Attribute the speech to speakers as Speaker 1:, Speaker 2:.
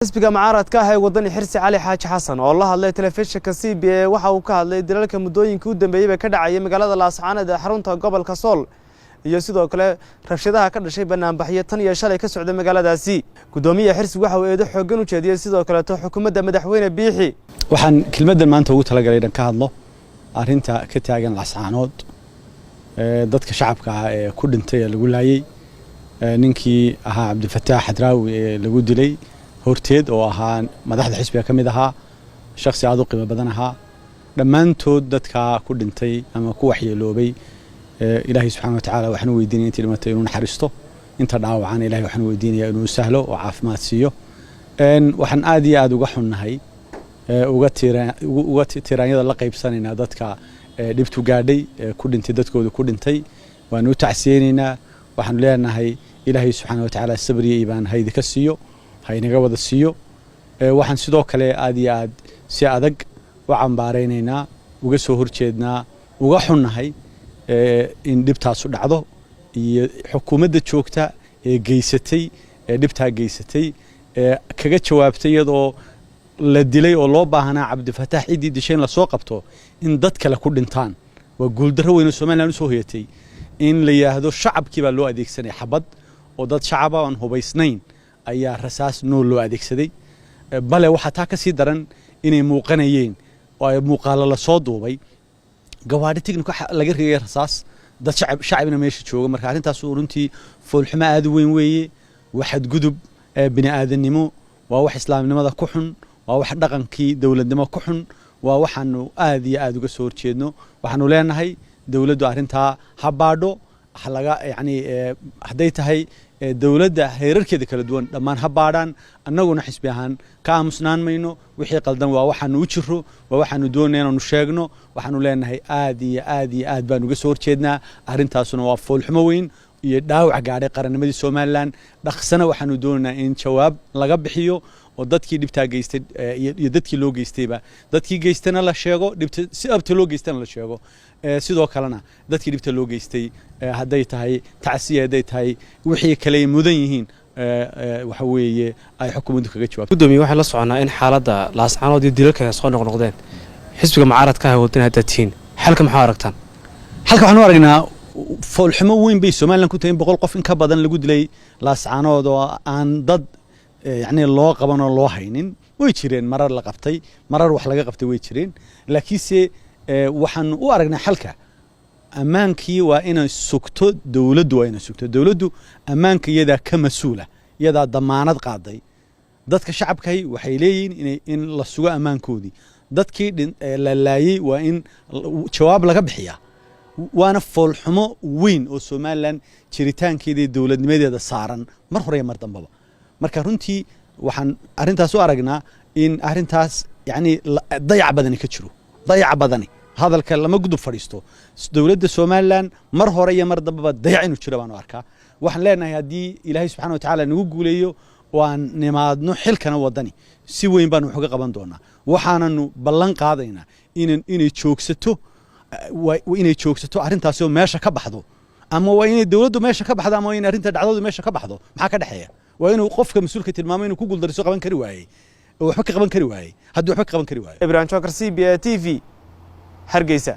Speaker 1: xisbiga mucaaradka ah ee wadani Xirsi Cali Xaaji Xasan oo la hadlay telefishinka CBA waxa uu ka hadlay dilalka muddooyinka u dambeeyay ka dhacay magaalada Laascaanood ee xarunta gobolka Sool iyo sidoo kale rabshadaha ka dhashay banaanbaxyo tan iyo shalay ka socday magaaladaasi gudoomiyaha Xirsi waxa uu eedo xooggan u jeediyay sidoo kale xukuumadda madaxweyne Biixi
Speaker 2: waxaan kelmaddan maanta ugu talagalay inaan ka hadlo arrinta ka taagan Laascaanood dadka shacabka ah ee ku dhintay lagu laayay ninkii ahaa Cabdifataax Xadraawi ee lagu dilay horteed oo ahaa madaxda xisbiga kamid ahaa shakhsi aad u qiimo badan ahaa dhammaantood dadka ku dhintay ama ku waxyeeloobay ilaahay subxaanahu wa ta'aala waxaan weydiinay intii dhimatay inuu naxariisto inta dhaawacana ilaahay waxaan weydiinayaa inuu sahlo oo caafimaad siiyo waxaan aad iyo aad uga xunnahay uga tiraanyada la qaybsanaynaa dadka dhibtu gaadhay ku dhintay dadkooda ku dhintay waan u tacsiyeenaynaa waxaan leenahay ilaahay subxaanahu wa ta'aala sabr iyo iimaan haydi ka siiyo haynaga wada siiyo waxaan sidoo kale aad iyo aad si adag u cambaareynaa uga soo horjeednaa uga xunnahay in dhibtaas u dhacdo iyo xukuumadda joogta ee geysatay dhibta geysatay kaga jawaabtay iyadoo la dilay oo loo baahanaa Cabdifataax cidii dishay la soo qabto in dad kale ku dhintaan waa guuldarro weyn oo Soomaaliland soo hoyatay in la yiraahdo shacabkii baa loo adeegsanay xabad oo dad shacab aan hubaysnayn ayaa rasaas nool loo adeegsaday bale waxa taa ka sii daran inay muuqanayeen oo ay muuqaalo la soo duubay gawaadhi tigniku laga rigay rasaas dad shacabina meesha jooga marka arrintaas uu runtii foolxuma aad u weyn weeye waxad gudub bini aadanimo waa wax islaamnimada ku xun waa wax dhaqankii dawladnimo ku xun waa waxaanu aad iyo aad uga soo horjeedno waxaanu leenahay dawladdu arrintaa ha baadho laga yani haday tahay dawladda heerarkeeda kala duwan dhammaan ha baadhaan annaguna xisbi ahaan ka aamusnaan mayno wixii qaldan waa waxaanu u jiro waa waxaanu doonayno inaanu sheegno waxaanu leenahay aad iyo aad baan uga soo horjeednaa arrintaasuna waa foolxumo weyn iyo dhaawac gaadhay qarannimadii Soomaaliland dhaqsana waxaanu doonaynaa in jawaab laga bixiyo oo dadkii dhibta geystay iyo dadkii loo geystayba dadkii geystana la sheego dhibta si abta loo geystana la sheego sidoo kalena dadkii dhibta loo geystay haday tahay tacsiye haday tahay wixii kale mudan yihiin waxa weeye ay xukuumaddu kaga jawaabto
Speaker 1: gudoomiyaha waxa la soconaa in xaaladda Laascaanood iyo dilalka soo noqnoqdeen xisbiga mucaaradka ah wadana dadtiin halka maxaa aragtaan
Speaker 2: halka waxaan aragnaa foolxumo weyn bay Soomaaliland ku tahay 100 qof in ka badan lagu dilay Laascaanood oo aan dad يعني loo qaban oo loo haynin way jireen marar la qabtay marar wax laga qabtay way jireen laakiinse waxaan u aragnaa xalka amaankii waa inay sugto dawladdu waa inay sugto dawladdu amaanka iyada ka masuula iyada damaanad qaaday dadka shacabkay waxay leeyihiin in la sugo amaankoodii dadkii la laayay waa in jawaab laga bixiyaa waana foolxumo weyn oo Soomaaliland jiritaankeeda dawladnimadeeda saaran mar hore mar dambaba marka runtii waxaan arrintaas u aragnaa in arrintaas yani dayac badan ka jiro dayac badan hadalka lama gudub fadhiisto dawladda Soomaaliland mar hore iyo mar dambaba dayac inuu jiro baan arkaa waxaan leenahay hadii Ilaahay subxaanahu wa ta'aala nagu guuleeyo waan nimaadno xilkana wadani si weyn baan wax uga qaban doonaa waxaananu ballan qaadaynaa inay joogsato arrintaas oo meesha ka baxdo ama waa inay dawladdu meesha ka baxdo ama in arrinta dhacdadu meesha ka baxdo maxaa ka dhaxeeya waa inuu qofka mas'uulka tilmaamo inuu ku guuldariso qaban kari waayay oo waxba ka qaban kari waayay haddii waxba ka qaban kari waayay
Speaker 1: Ibrahim Chokar CBA TV Hargeysa